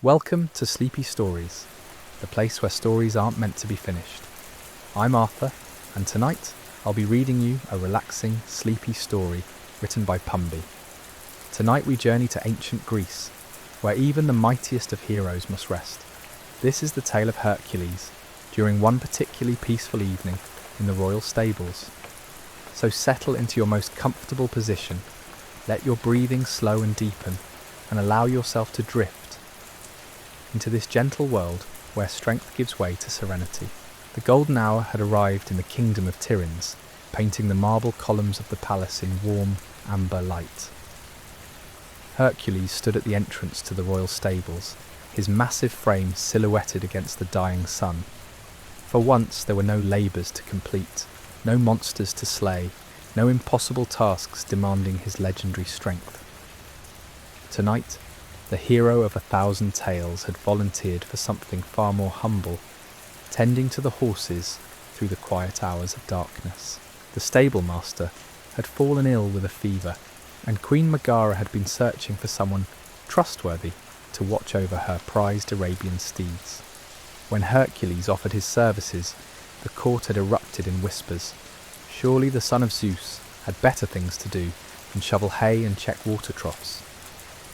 Welcome to Sleepy Stories, the place where stories aren't meant to be finished. I'm Arthur, and tonight I'll be reading you a relaxing, sleepy story written by Pumby. Tonight we journey to ancient Greece, where even the mightiest of heroes must rest. This is the tale of Hercules, during one particularly peaceful evening in the royal stables. So settle into your most comfortable position, let your breathing slow and deepen, and allow yourself to drift into this gentle world where strength gives way to serenity. The golden hour had arrived in the kingdom of Tiryns, painting the marble columns of the palace in warm, amber light. Hercules stood at the entrance to the royal stables, his massive frame silhouetted against the dying sun. For once there were no labours to complete, no monsters to slay, no impossible tasks demanding his legendary strength. Tonight, the hero of 1,000 tales had volunteered for something far more humble, tending to the horses through the quiet hours of darkness. The stable master had fallen ill with a fever, and Queen Megara had been searching for someone trustworthy to watch over her prized Arabian steeds. When Hercules offered his services, the court had erupted in whispers. Surely the son of Zeus had better things to do than shovel hay and check water troughs.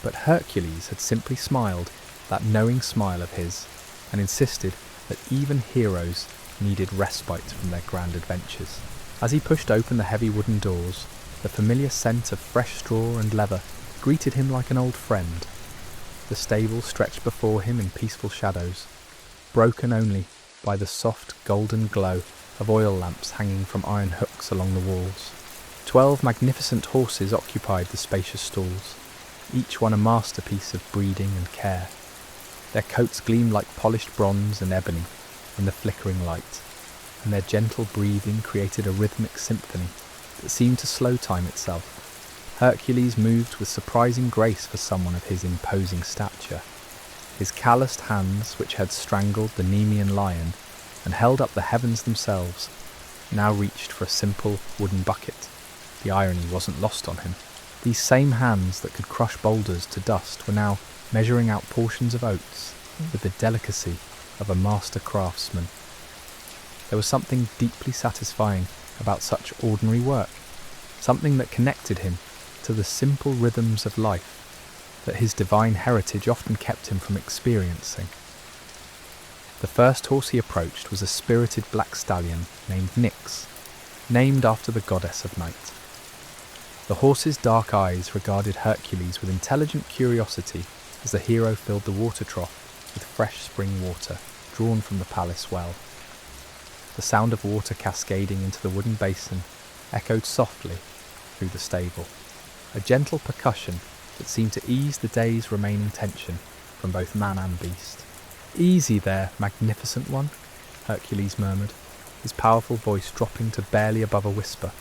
But Hercules had simply smiled, that knowing smile of his, and insisted that even heroes needed respite from their grand adventures. As he pushed open the heavy wooden doors, the familiar scent of fresh straw and leather greeted him like an old friend. The stable stretched before him in peaceful shadows, broken only by the soft golden glow of oil lamps hanging from iron hooks along the walls. 12 magnificent horses occupied the spacious stalls, each one a masterpiece of breeding and care. Their coats gleamed like polished bronze and ebony in the flickering light, and their gentle breathing created a rhythmic symphony that seemed to slow time itself. Hercules moved with surprising grace for someone of his imposing stature. His calloused hands, which had strangled the Nemean lion and held up the heavens themselves, now reached for a simple wooden bucket. The irony wasn't lost on him. These same hands that could crush boulders to dust were now measuring out portions of oats with the delicacy of a master craftsman. There was something deeply satisfying about such ordinary work, something that connected him to the simple rhythms of life that his divine heritage often kept him from experiencing. The first horse he approached was a spirited black stallion named Nyx, named after the goddess of night. The horse's dark eyes regarded Hercules with intelligent curiosity as the hero filled the water trough with fresh spring water drawn from the palace well. The sound of water cascading into the wooden basin echoed softly through the stable, a gentle percussion that seemed to ease the day's remaining tension from both man and beast. "Easy there, magnificent one," Hercules murmured, his powerful voice dropping to barely above a whisper.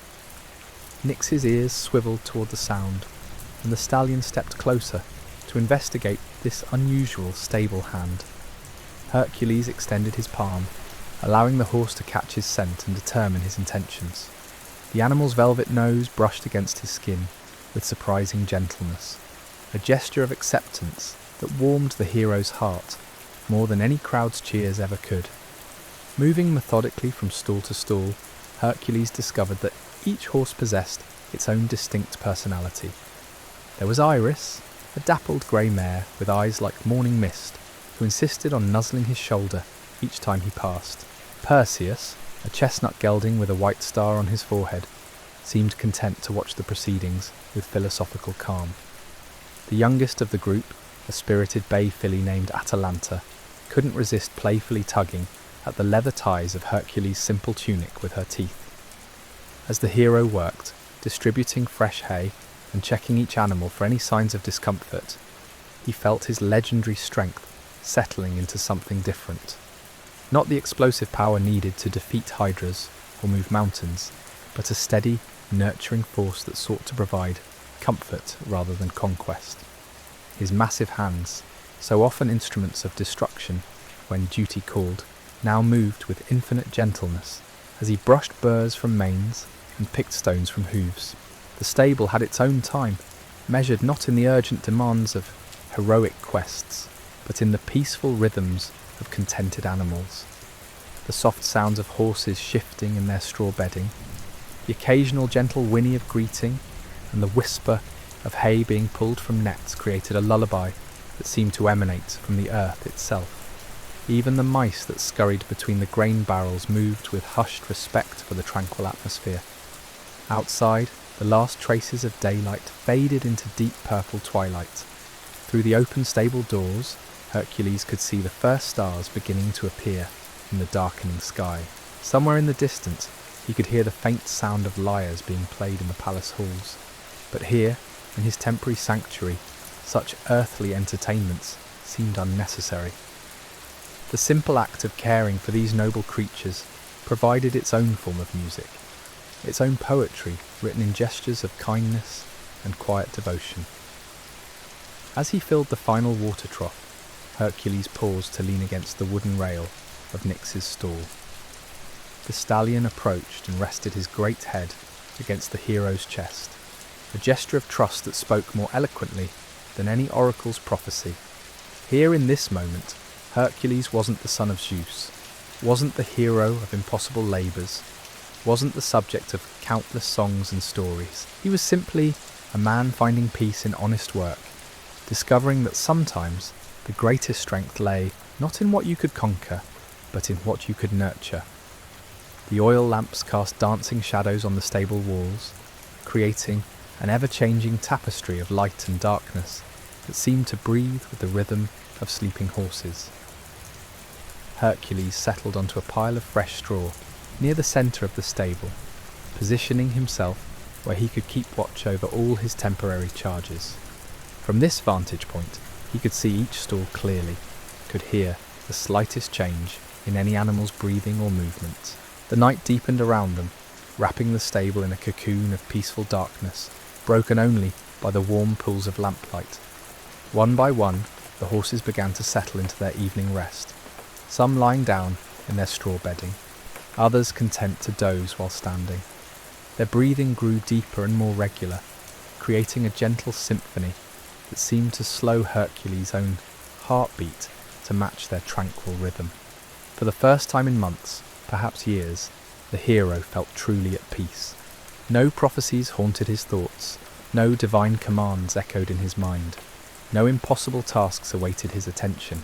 Nyx's ears swiveled toward the sound, and the stallion stepped closer to investigate this unusual stable hand. Hercules extended his palm, allowing the horse to catch his scent and determine his intentions. The animal's velvet nose brushed against his skin with surprising gentleness, a gesture of acceptance that warmed the hero's heart more than any crowd's cheers ever could. Moving methodically from stall to stall, Hercules discovered that each horse possessed its own distinct personality. There was Iris, a dappled grey mare with eyes like morning mist, who insisted on nuzzling his shoulder each time he passed. Perseus, a chestnut gelding with a white star on his forehead, seemed content to watch the proceedings with philosophical calm. The youngest of the group, a spirited bay filly named Atalanta, couldn't resist playfully tugging at the leather ties of Hercules' simple tunic with her teeth. As the hero worked, distributing fresh hay and checking each animal for any signs of discomfort, he felt his legendary strength settling into something different. Not the explosive power needed to defeat hydras or move mountains, but a steady, nurturing force that sought to provide comfort rather than conquest. His massive hands, so often instruments of destruction when duty called, now moved with infinite gentleness as he brushed burrs from manes and picked stones from hooves. The stable had its own time, measured not in the urgent demands of heroic quests, but in the peaceful rhythms of contented animals. The soft sounds of horses shifting in their straw bedding, the occasional gentle whinny of greeting, and the whisper of hay being pulled from nets created a lullaby that seemed to emanate from the earth itself. Even the mice that scurried between the grain barrels moved with hushed respect for the tranquil atmosphere. Outside, the last traces of daylight faded into deep purple twilight. Through the open stable doors, Hercules could see the first stars beginning to appear in the darkening sky. Somewhere in the distance, he could hear the faint sound of lyres being played in the palace halls. But here, in his temporary sanctuary, such earthly entertainments seemed unnecessary. The simple act of caring for these noble creatures provided its own form of music, its own poetry written in gestures of kindness and quiet devotion. As he filled the final water trough, Hercules paused to lean against the wooden rail of Nyx's stall. The stallion approached and rested his great head against the hero's chest, a gesture of trust that spoke more eloquently than any oracle's prophecy. Here in this moment, Hercules wasn't the son of Zeus, wasn't the hero of impossible labours, wasn't the subject of countless songs and stories. He was simply a man finding peace in honest work, discovering that sometimes the greatest strength lay not in what you could conquer, but in what you could nurture. The oil lamps cast dancing shadows on the stable walls, creating an ever-changing tapestry of light and darkness that seemed to breathe with the rhythm of sleeping horses. Hercules settled onto a pile of fresh straw near the centre of the stable, positioning himself where he could keep watch over all his temporary charges. From this vantage point, he could see each stall clearly, could hear the slightest change in any animal's breathing or movement. The night deepened around them, wrapping the stable in a cocoon of peaceful darkness, broken only by the warm pools of lamplight. One by one, the horses began to settle into their evening rest, some lying down in their straw bedding, others content to doze while standing. Their breathing grew deeper and more regular, creating a gentle symphony that seemed to slow Hercules' own heartbeat to match their tranquil rhythm. For the first time in months, perhaps years, the hero felt truly at peace. No prophecies haunted his thoughts, no divine commands echoed in his mind, no impossible tasks awaited his attention.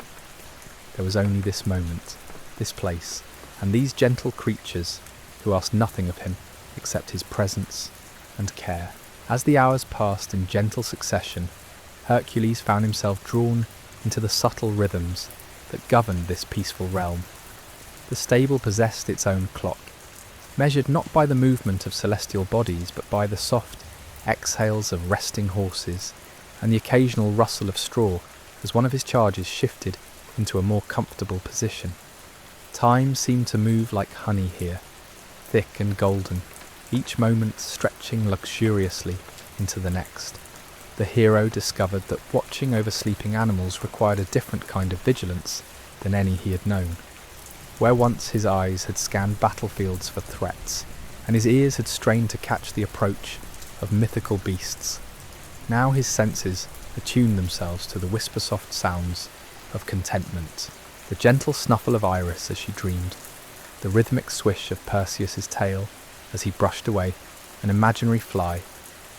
There was only this moment, this place, and these gentle creatures who asked nothing of him except his presence and care. As the hours passed in gentle succession, Hercules found himself drawn into the subtle rhythms that governed this peaceful realm. The stable possessed its own clock, measured not by the movement of celestial bodies but by the soft exhales of resting horses and the occasional rustle of straw as one of his charges shifted into a more comfortable position. Time seemed to move like honey here, thick and golden, each moment stretching luxuriously into the next. The hero discovered that watching over sleeping animals required a different kind of vigilance than any he had known. Where once his eyes had scanned battlefields for threats, and his ears had strained to catch the approach of mythical beasts, now his senses attuned themselves to the whisper-soft sounds of contentment, the gentle snuffle of Iris as she dreamed, the rhythmic swish of Perseus's tail as he brushed away an imaginary fly,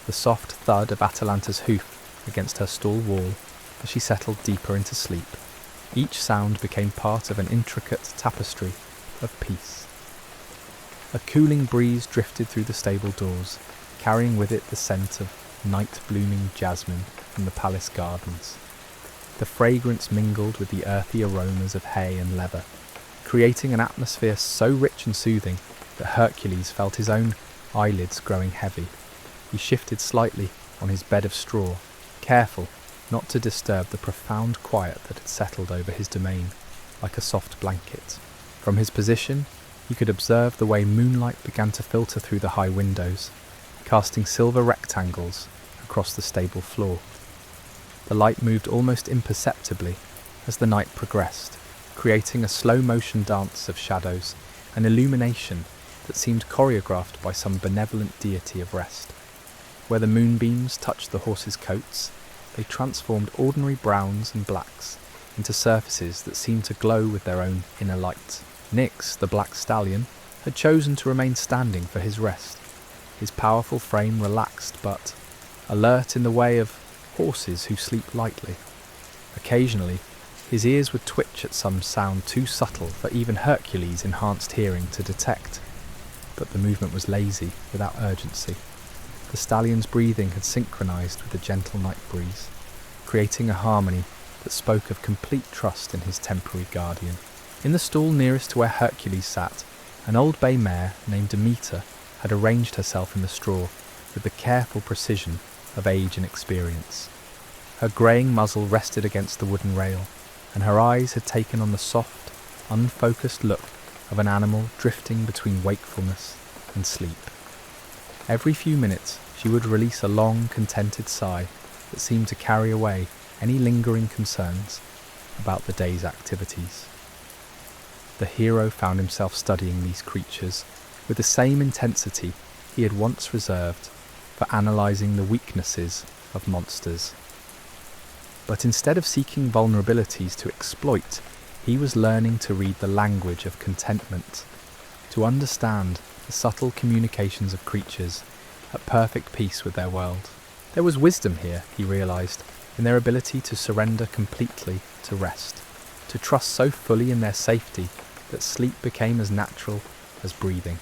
the soft thud of Atalanta's hoof against her stall wall as she settled deeper into sleep. Each sound became part of an intricate tapestry of peace. A cooling breeze drifted through the stable doors, carrying with it the scent of night-blooming jasmine from the palace gardens. The fragrance mingled with the earthy aromas of hay and leather, creating an atmosphere so rich and soothing that Hercules felt his own eyelids growing heavy. He shifted slightly on his bed of straw, careful not to disturb the profound quiet that had settled over his domain, like a soft blanket. From his position, he could observe the way moonlight began to filter through the high windows, casting silver rectangles across the stable floor. The light moved almost imperceptibly as the night progressed, creating a slow-motion dance of shadows, an illumination that seemed choreographed by some benevolent deity of rest. Where the moonbeams touched the horses' coats, they transformed ordinary browns and blacks into surfaces that seemed to glow with their own inner light. Nyx, the black stallion, had chosen to remain standing for his rest, his powerful frame relaxed but alert in the way of horses who sleep lightly. Occasionally, his ears would twitch at some sound too subtle for even Hercules' enhanced hearing to detect, but the movement was lazy, without urgency. The stallion's breathing had synchronized with the gentle night breeze, creating a harmony that spoke of complete trust in his temporary guardian. In the stall nearest to where Hercules sat, an old bay mare named Demeter had arranged herself in the straw with the careful precision of age and experience. Her greying muzzle rested against the wooden rail, and her eyes had taken on the soft, unfocused look of an animal drifting between wakefulness and sleep. Every few minutes she would release a long, contented sigh that seemed to carry away any lingering concerns about the day's activities. The hero found himself studying these creatures with the same intensity he had once reserved for analysing the weaknesses of monsters. But instead of seeking vulnerabilities to exploit, he was learning to read the language of contentment, to understand the subtle communications of creatures at perfect peace with their world. There was wisdom here, he realised, in their ability to surrender completely to rest, to trust so fully in their safety that sleep became as natural as breathing.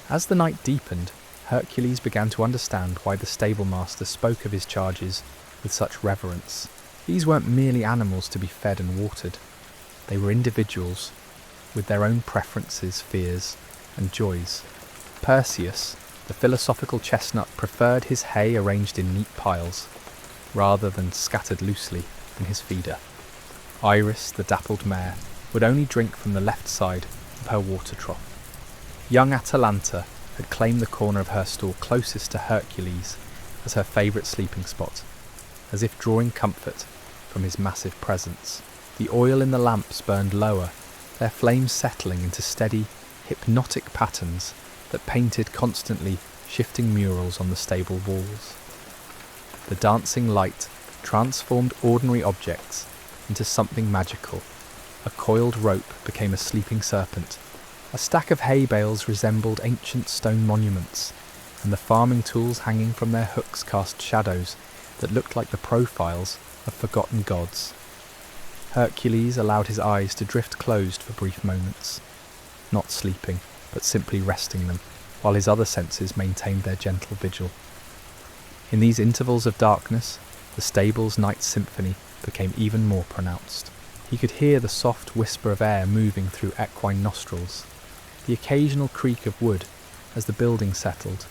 As the night deepened, Hercules began to understand why the stablemaster spoke of his charges with such reverence. These weren't merely animals to be fed and watered. They were individuals with their own preferences, fears, and joys. Perseus, the philosophical chestnut, preferred his hay arranged in neat piles, rather than scattered loosely in his feeder. Iris, the dappled mare, would only drink from the left side of her water trough. Young Atalanta had claimed the corner of her stall closest to Hercules as her favourite sleeping spot, as if drawing comfort from his massive presence. The oil in the lamps burned lower, their flames settling into steady, hypnotic patterns that painted constantly shifting murals on the stable walls. The dancing light transformed ordinary objects into something magical. A coiled rope became a sleeping serpent. A stack of hay bales resembled ancient stone monuments, and the farming tools hanging from their hooks cast shadows that looked like the profiles of forgotten gods. Hercules allowed his eyes to drift closed for brief moments, not sleeping, but simply resting them, while his other senses maintained their gentle vigil. In these intervals of darkness, the stable's night symphony became even more pronounced. He could hear the soft whisper of air moving through equine nostrils, the occasional creak of wood as the building settled,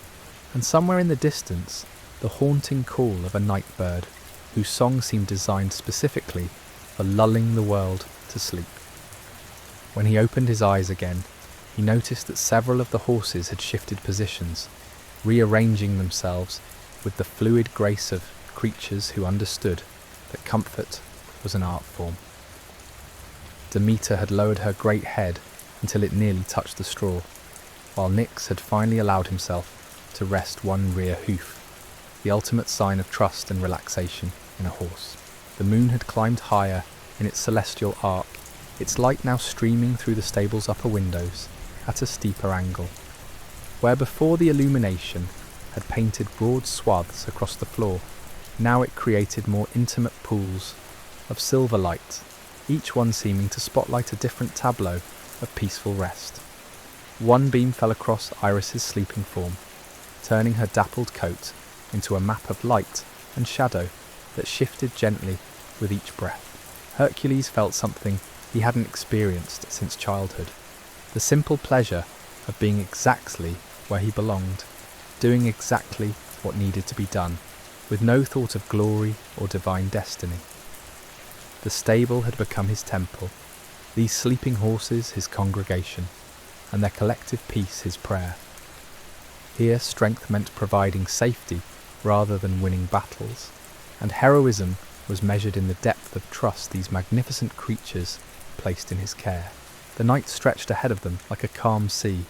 and somewhere in the distance, the haunting call of a night bird whose song seemed designed specifically for lulling the world to sleep. When he opened his eyes again, he noticed that several of the horses had shifted positions, rearranging themselves with the fluid grace of creatures who understood that comfort was an art form. Demeter had lowered her great head until it nearly touched the straw, while Nyx had finally allowed himself to rest one rear hoof, the ultimate sign of trust and relaxation in a horse. The moon had climbed higher in its celestial arc, its light now streaming through the stable's upper windows at a steeper angle. Where before the illumination had painted broad swaths across the floor, now it created more intimate pools of silver light, each one seeming to spotlight a different tableau of peaceful rest. One beam fell across Iris's sleeping form, turning her dappled coat into a map of light and shadow that shifted gently with each breath. Hercules felt something he hadn't experienced since childhood, the simple pleasure of being exactly where he belonged, doing exactly what needed to be done, with no thought of glory or divine destiny. The stable had become his temple, these sleeping horses his congregation, and their collective peace his prayer. Here strength meant providing safety rather than winning battles, and heroism was measured in the depth of trust these magnificent creatures placed in his care. The night stretched ahead of them like a calm sea,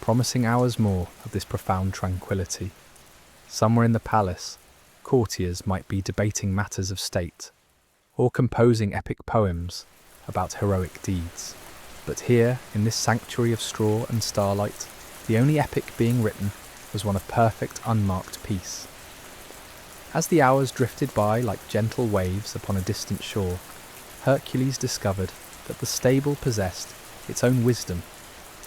promising hours more of this profound tranquility. Somewhere in the palace, courtiers might be debating matters of state, or composing epic poems about heroic deeds. But here, in this sanctuary of straw and starlight, the only epic being written was one of perfect, unmarked peace. As the hours drifted by like gentle waves upon a distant shore, Hercules discovered that the stable possessed its own wisdom,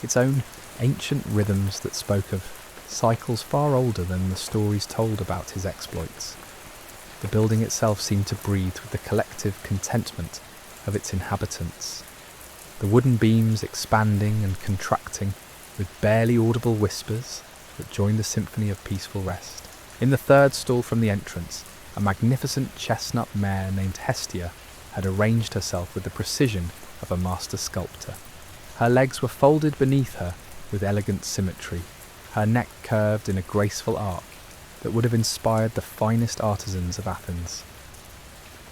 its own ancient rhythms that spoke of cycles far older than the stories told about his exploits. The building itself seemed to breathe with the collective contentment of its inhabitants, the wooden beams expanding and contracting with barely audible whispers that joined the symphony of peaceful rest. In the third stall from the entrance, a magnificent chestnut mare named Hestia had arranged herself with the precision of a master sculptor. Her legs were folded beneath her with elegant symmetry, her neck curved in a graceful arc that would have inspired the finest artisans of Athens.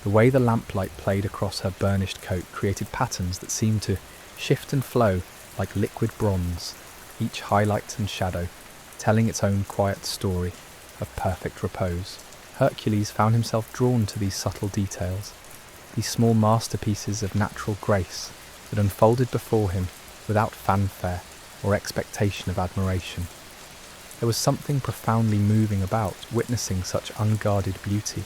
The way the lamplight played across her burnished coat created patterns that seemed to shift and flow like liquid bronze, each highlight and shadow telling its own quiet story of perfect repose. Hercules found himself drawn to these subtle details, these small masterpieces of natural grace that unfolded before him without fanfare or expectation of admiration. There was something profoundly moving about witnessing such unguarded beauty,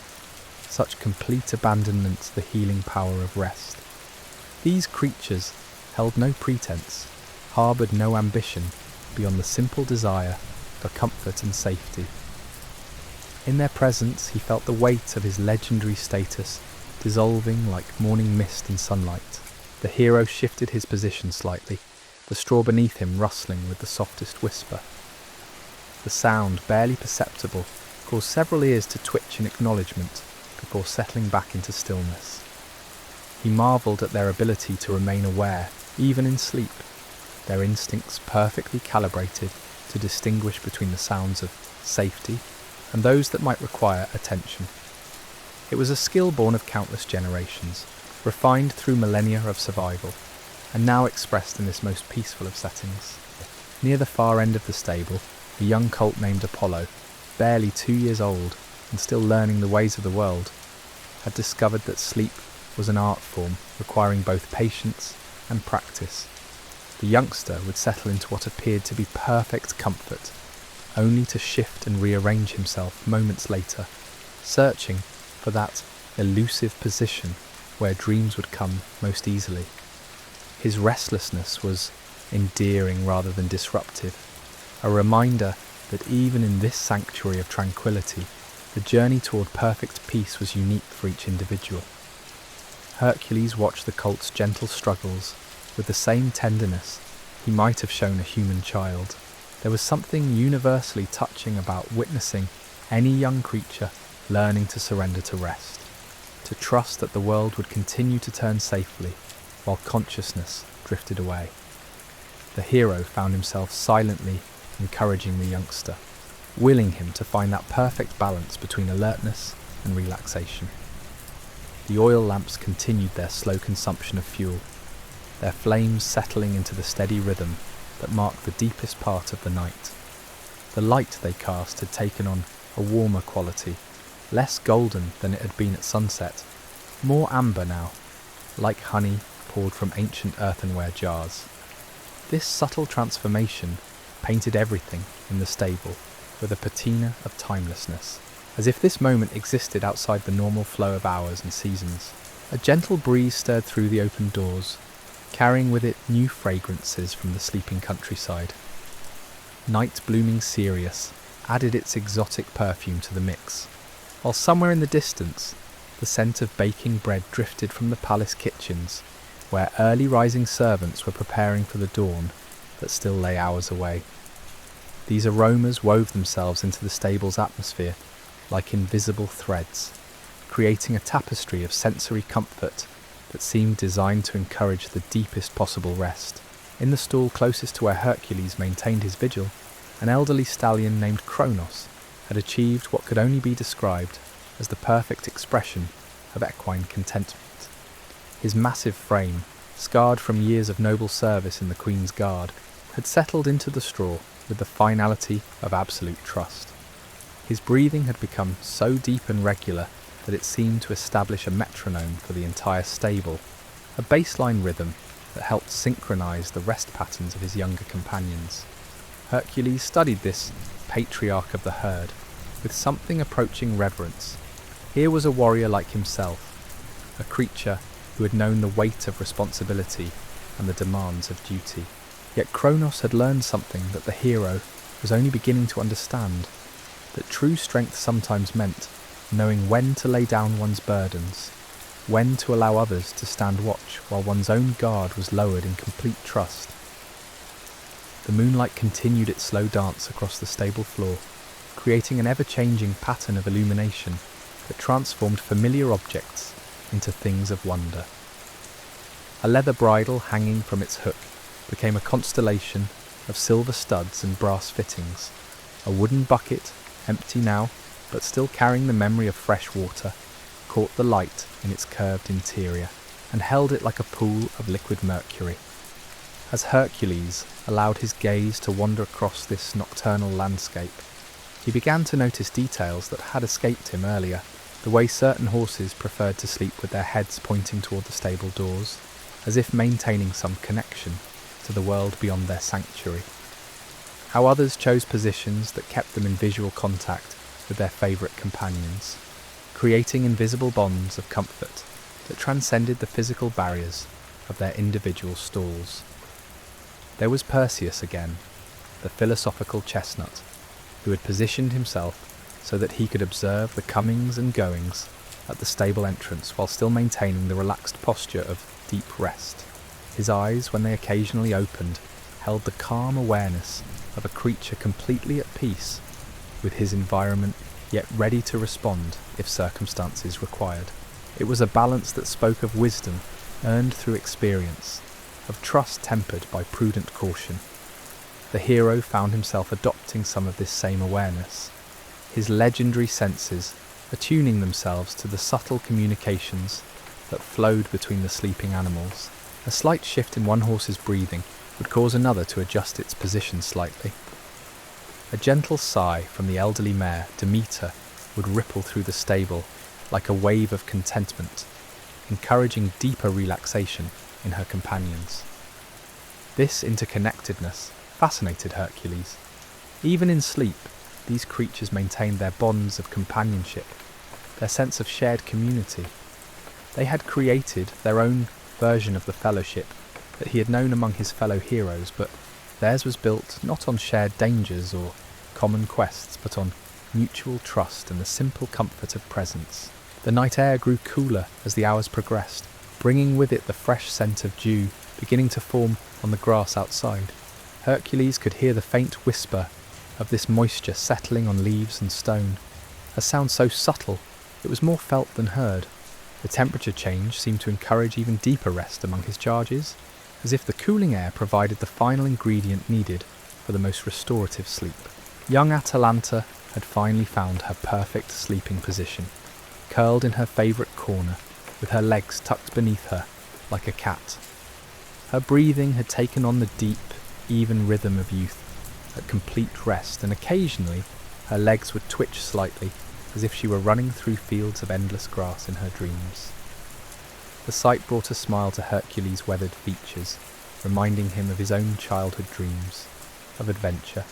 such complete abandonment to the healing power of rest. These creatures held no pretense, harboured no ambition beyond the simple desire for comfort and safety. In their presence he felt the weight of his legendary status dissolving like morning mist in sunlight. The hero shifted his position slightly, the straw beneath him rustling with the softest whisper. The sound, barely perceptible, caused several ears to twitch in acknowledgement before settling back into stillness. He marvelled at their ability to remain aware, even in sleep, their instincts perfectly calibrated to distinguish between the sounds of safety and those that might require attention. It was a skill born of countless generations, refined through millennia of survival, and now expressed in this most peaceful of settings. Near the far end of the stable, a young colt named Apollo, barely 2 years old and still learning the ways of the world, had discovered that sleep was an art form requiring both patience and practice. The youngster would settle into what appeared to be perfect comfort, only to shift and rearrange himself moments later, searching for that elusive position where dreams would come most easily. His restlessness was endearing rather than disruptive, a reminder that even in this sanctuary of tranquility, the journey toward perfect peace was unique for each individual. Hercules watched the colt's gentle struggles with the same tenderness he might have shown a human child. There was something universally touching about witnessing any young creature learning to surrender to rest, to trust that the world would continue to turn safely while consciousness drifted away. The hero found himself silently encouraging the youngster, willing him to find that perfect balance between alertness and relaxation. The oil lamps continued their slow consumption of fuel, their flames settling into the steady rhythm that marked the deepest part of the night. The light they cast had taken on a warmer quality, less golden than it had been at sunset, more amber now, like honey poured from ancient earthenware jars. This subtle transformation painted everything in the stable with a patina of timelessness, as if this moment existed outside the normal flow of hours and seasons. A gentle breeze stirred through the open doors, carrying with it new fragrances from the sleeping countryside. Night blooming cereus added its exotic perfume to the mix, while somewhere in the distance, the scent of baking bread drifted from the palace kitchens, where early rising servants were preparing for the dawn that still lay hours away. These aromas wove themselves into the stable's atmosphere like invisible threads, creating a tapestry of sensory comfort that seemed designed to encourage the deepest possible rest. In the stall closest to where Hercules maintained his vigil, an elderly stallion named Kronos had achieved what could only be described as the perfect expression of equine contentment. His massive frame, scarred from years of noble service in the Queen's Guard, had settled into the straw with the finality of absolute trust. His breathing had become so deep and regular that it seemed to establish a metronome for the entire stable, a baseline rhythm that helped synchronize the rest patterns of his younger companions. Hercules studied this patriarch of the herd with something approaching reverence. Here was a warrior like himself, a creature who had known the weight of responsibility and the demands of duty. Yet Kronos had learned something that the hero was only beginning to understand, that true strength sometimes meant knowing when to lay down one's burdens, when to allow others to stand watch while one's own guard was lowered in complete trust. The moonlight continued its slow dance across the stable floor, creating an ever-changing pattern of illumination that transformed familiar objects into things of wonder. A leather bridle hanging from its hook became a constellation of silver studs and brass fittings. A wooden bucket, empty now, but still carrying the memory of fresh water, caught the light in its curved interior and held it like a pool of liquid mercury. As Hercules allowed his gaze to wander across this nocturnal landscape, he began to notice details that had escaped him earlier, the way certain horses preferred to sleep with their heads pointing toward the stable doors, as if maintaining some connection to the world beyond their sanctuary. How others chose positions that kept them in visual contact with their favourite companions, creating invisible bonds of comfort that transcended the physical barriers of their individual stalls. There was Perseus again, the philosophical chestnut, who had positioned himself so that he could observe the comings and goings at the stable entrance while still maintaining the relaxed posture of deep rest. His eyes, when they occasionally opened, held the calm awareness of a creature completely at peace with his environment, yet ready to respond if circumstances required. It was a balance that spoke of wisdom earned through experience, of trust tempered by prudent caution. The hero found himself adopting some of this same awareness, his legendary senses attuning themselves to the subtle communications that flowed between the sleeping animals. A slight shift in one horse's breathing would cause another to adjust its position slightly. A gentle sigh from the elderly mare, Demeter, would ripple through the stable like a wave of contentment, encouraging deeper relaxation in her companions. This interconnectedness fascinated Hercules. Even in sleep, these creatures maintained their bonds of companionship, their sense of shared community. They had created their own version of the fellowship that he had known among his fellow heroes, but theirs was built not on shared dangers or common quests, but on mutual trust and the simple comfort of presence. The night air grew cooler as the hours progressed, bringing with it the fresh scent of dew beginning to form on the grass outside. Hercules could hear the faint whisper of this moisture settling on leaves and stone, a sound so subtle it was more felt than heard. The temperature change seemed to encourage even deeper rest among his charges, as if the cooling air provided the final ingredient needed for the most restorative sleep. Young Atalanta had finally found her perfect sleeping position, curled in her favourite corner, with her legs tucked beneath her like a cat. Her breathing had taken on the deep, even rhythm of youth at complete rest, and occasionally her legs would twitch slightly as if she were running through fields of endless grass in her dreams. The sight brought a smile to Hercules' weathered features, reminding him of his own childhood dreams, of adventure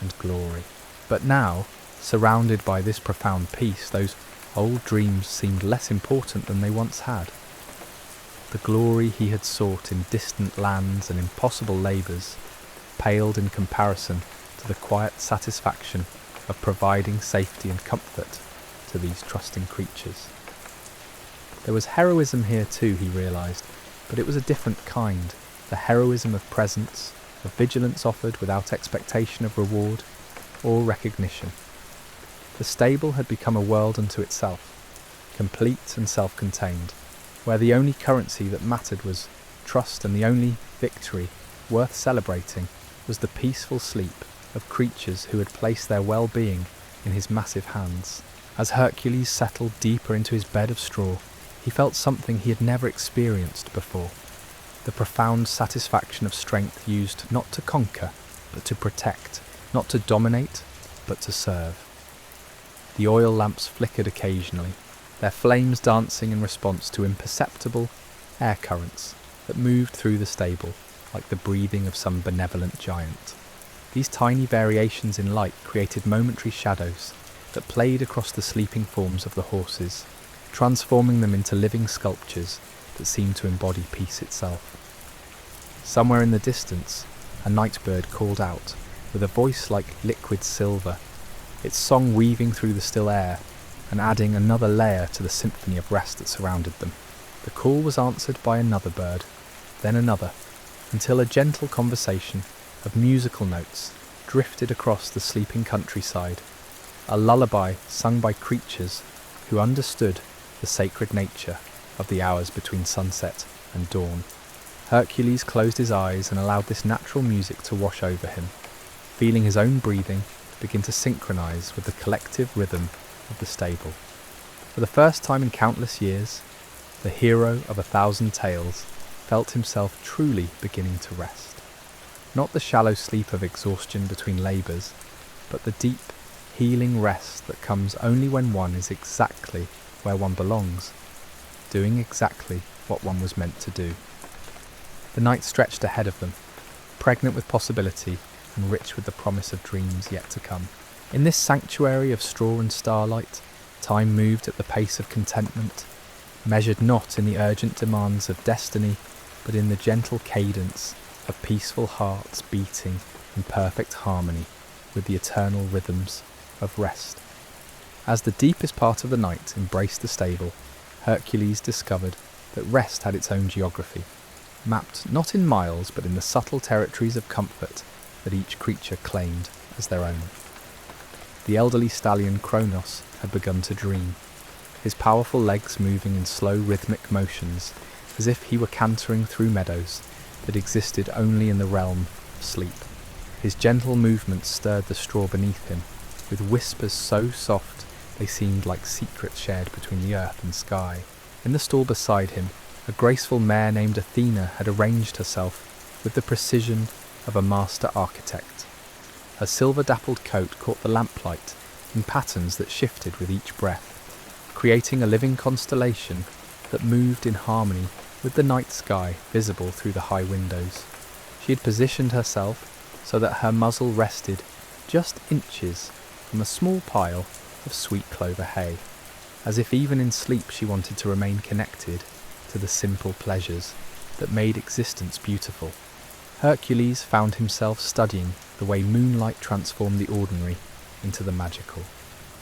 and glory. But now, surrounded by this profound peace, those old dreams seemed less important than they once had. The glory he had sought in distant lands and impossible labours paled in comparison to the quiet satisfaction of providing safety and comfort to these trusting creatures. There was heroism here too, he realised, but it was a different kind, the heroism of presence, of vigilance offered without expectation of reward or recognition. The stable had become a world unto itself, complete and self-contained, where the only currency that mattered was trust, and the only victory worth celebrating was the peaceful sleep of creatures who had placed their well-being in his massive hands. As Hercules settled deeper into his bed of straw, he felt something he had never experienced before, the profound satisfaction of strength used not to conquer, but to protect, not to dominate, but to serve. The oil lamps flickered occasionally, their flames dancing in response to imperceptible air currents that moved through the stable like the breathing of some benevolent giant. These tiny variations in light created momentary shadows that played across the sleeping forms of the horses, transforming them into living sculptures that seemed to embody peace itself. Somewhere in the distance, a night bird called out, with a voice like liquid silver, its song weaving through the still air and adding another layer to the symphony of rest that surrounded them. The call was answered by another bird, then another, until a gentle conversation of musical notes drifted across the sleeping countryside, a lullaby sung by creatures who understood the sacred nature of the hours between sunset and dawn. Hercules closed his eyes and allowed this natural music to wash over him, feeling his own breathing begin to synchronize with the collective rhythm of the stable. For the first time in countless years, the hero of 1,000 tales felt himself truly beginning to rest. Not the shallow sleep of exhaustion between labours, but the deep, healing rest that comes only when one is exactly where one belongs, doing exactly what one was meant to do. The night stretched ahead of them, pregnant with possibility and rich with the promise of dreams yet to come. In this sanctuary of straw and starlight, time moved at the pace of contentment, measured not in the urgent demands of destiny, but in the gentle cadence of peaceful hearts beating in perfect harmony with the eternal rhythms of rest. As the deepest part of the night embraced the stable, Hercules discovered that rest had its own geography, mapped not in miles but in the subtle territories of comfort that each creature claimed as their own. The elderly stallion Kronos had begun to dream, his powerful legs moving in slow rhythmic motions as if he were cantering through meadows that existed only in the realm of sleep. His gentle movements stirred the straw beneath him, with whispers so soft they seemed like secrets shared between the earth and sky. In the stall beside him, a graceful mare named Athena had arranged herself with the precision of a master architect. Her silver-dappled coat caught the lamplight in patterns that shifted with each breath, creating a living constellation that moved in harmony with the night sky visible through the high windows. She had positioned herself so that her muzzle rested just inches from a small pile of sweet clover hay, as if even in sleep she wanted to remain connected to the simple pleasures that made existence beautiful. Hercules found himself studying the way moonlight transformed the ordinary into the magical.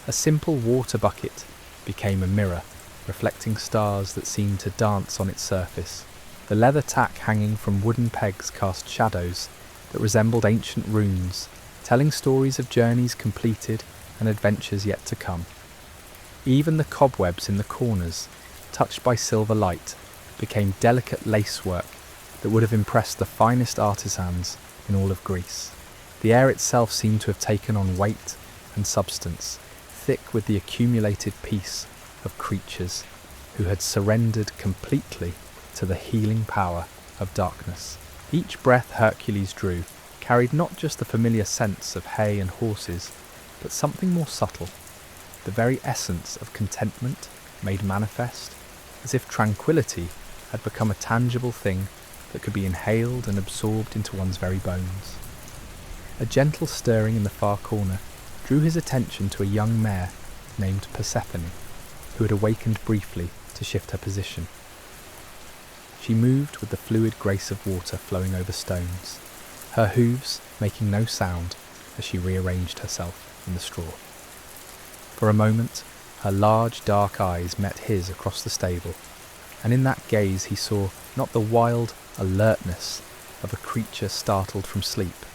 A simple water bucket became a mirror, reflecting stars that seemed to dance on its surface. The leather tack hanging from wooden pegs cast shadows that resembled ancient runes, telling stories of journeys completed and adventures yet to come. Even the cobwebs in the corners, touched by silver light, became delicate lacework that would have impressed the finest artisans in all of Greece. The air itself seemed to have taken on weight and substance, thick with the accumulated peace of creatures who had surrendered completely to the healing power of darkness. Each breath Hercules drew carried not just the familiar scents of hay and horses, but something more subtle, the very essence of contentment made manifest, as if tranquility had become a tangible thing that could be inhaled and absorbed into one's very bones. A gentle stirring in the far corner drew his attention to a young mare named Persephone, who had awakened briefly to shift her position. She moved with the fluid grace of water flowing over stones, her hooves making no sound as she rearranged herself in the straw. For a moment, her large dark eyes met his across the stable, and in that gaze he saw not the wild alertness of a creature startled from sleep,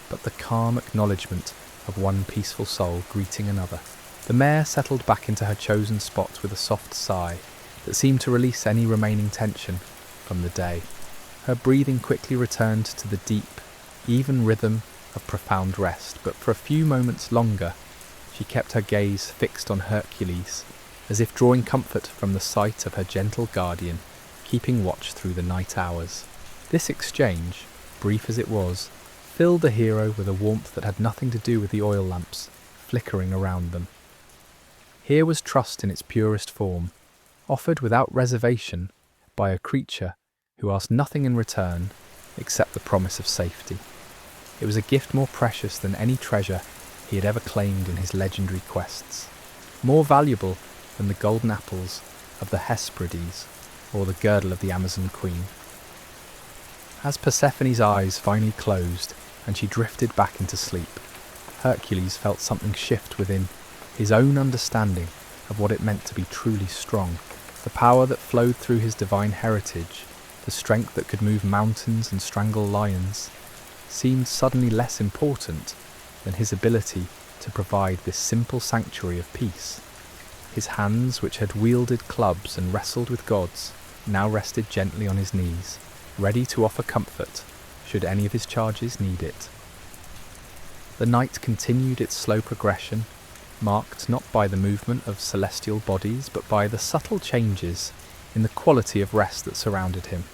but the calm acknowledgement of one peaceful soul greeting another. The mare settled back into her chosen spot with a soft sigh that seemed to release any remaining tension from the day. Her breathing quickly returned to the deep, even rhythm of profound rest, but for a few moments longer she kept her gaze fixed on Hercules, as if drawing comfort from the sight of her gentle guardian, keeping watch through the night hours. This exchange, brief as it was, filled the hero with a warmth that had nothing to do with the oil lamps flickering around them. Here was trust in its purest form, offered without reservation by a creature who asked nothing in return except the promise of safety. It was a gift more precious than any treasure he had ever claimed in his legendary quests, more valuable than the golden apples of the Hesperides or the girdle of the Amazon Queen. As Persephone's eyes finally closed and she drifted back into sleep, Hercules felt something shift within his own understanding of what it meant to be truly strong. The power that flowed through his divine heritage, the strength that could move mountains and strangle lions, seemed suddenly less important than his ability to provide this simple sanctuary of peace. His hands, which had wielded clubs and wrestled with gods, now rested gently on his knees, ready to offer comfort should any of his charges need it. The night continued its slow progression, marked not by the movement of celestial bodies, but by the subtle changes in the quality of rest that surrounded him.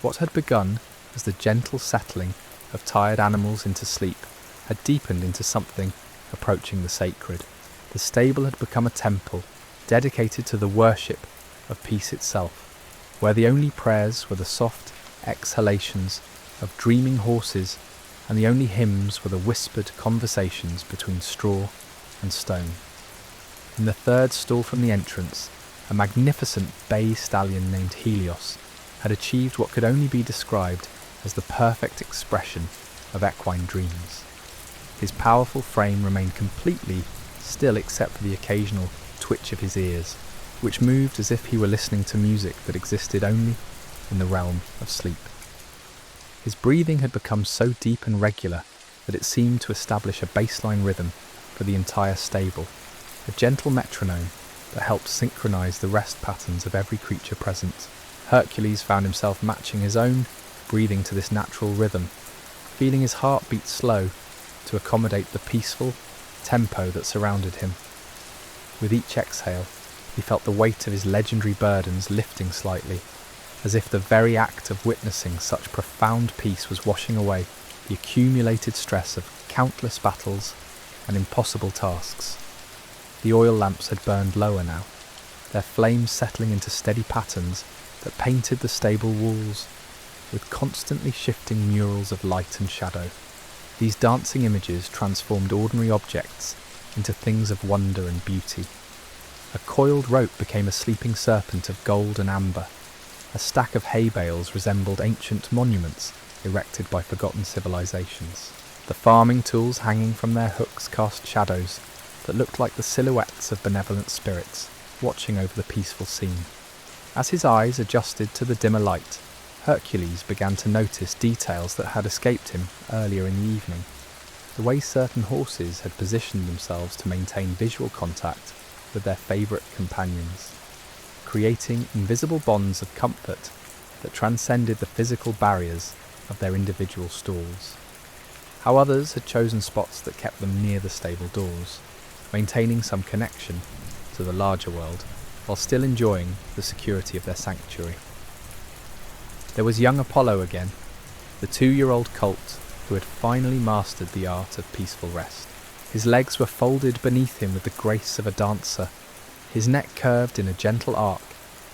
What had begun as the gentle settling of tired animals into sleep had deepened into something approaching the sacred. The stable had become a temple dedicated to the worship of peace itself, where the only prayers were the soft exhalations of dreaming horses, and the only hymns were the whispered conversations between straw and stone. In the third stall from the entrance, a magnificent bay stallion named Helios had achieved what could only be described as the perfect expression of equine dreams. His powerful frame remained completely still except for the occasional twitch of his ears, which moved as if he were listening to music that existed only in the realm of sleep. His breathing had become so deep and regular that it seemed to establish a baseline rhythm for the entire stable, a gentle metronome that helped synchronize the rest patterns of every creature present. Hercules found himself matching his own breathing to this natural rhythm, feeling his heart beat slow to accommodate the peaceful tempo that surrounded him. With each exhale, he felt the weight of his legendary burdens lifting slightly, as if the very act of witnessing such profound peace was washing away the accumulated stress of countless battles and impossible tasks. The oil lamps had burned lower now, their flames settling into steady patterns that painted the stable walls with constantly shifting murals of light and shadow. These dancing images transformed ordinary objects into things of wonder and beauty. A coiled rope became a sleeping serpent of gold and amber. A stack of hay bales resembled ancient monuments erected by forgotten civilizations. The farming tools hanging from their hooks cast shadows that looked like the silhouettes of benevolent spirits watching over the peaceful scene. As his eyes adjusted to the dimmer light, Hercules began to notice details that had escaped him earlier in the evening. The way certain horses had positioned themselves to maintain visual contact with their favourite companions, creating invisible bonds of comfort that transcended the physical barriers of their individual stalls. How others had chosen spots that kept them near the stable doors, maintaining some connection to the larger world, while still enjoying the security of their sanctuary. There was young Apollo again, the 2-year-old colt who had finally mastered the art of peaceful rest. His legs were folded beneath him with the grace of a dancer, his neck curved in a gentle arc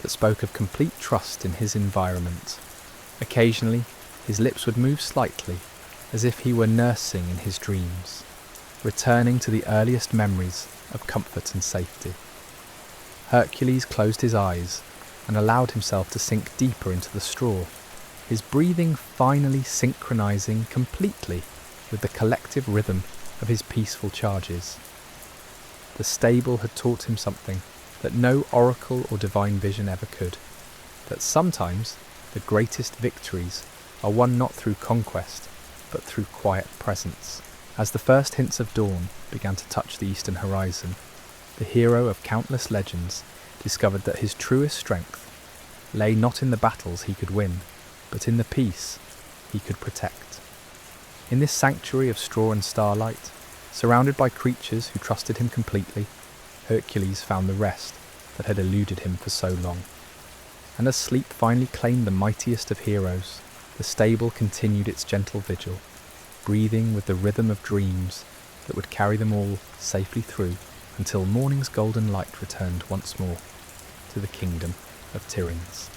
that spoke of complete trust in his environment. Occasionally, his lips would move slightly, as if he were nursing in his dreams, returning to the earliest memories of comfort and safety. Hercules closed his eyes and allowed himself to sink deeper into the straw, his breathing finally synchronizing completely with the collective rhythm of his peaceful charges. The stable had taught him something that no oracle or divine vision ever could, that sometimes the greatest victories are won not through conquest, but through quiet presence. As the first hints of dawn began to touch the eastern horizon, the hero of countless legends discovered that his truest strength lay not in the battles he could win, but in the peace he could protect. In this sanctuary of straw and starlight, surrounded by creatures who trusted him completely, Hercules found the rest that had eluded him for so long. And as sleep finally claimed the mightiest of heroes, the stable continued its gentle vigil, breathing with the rhythm of dreams that would carry them all safely through until morning's golden light returned once more to the kingdom of Tyrrhens.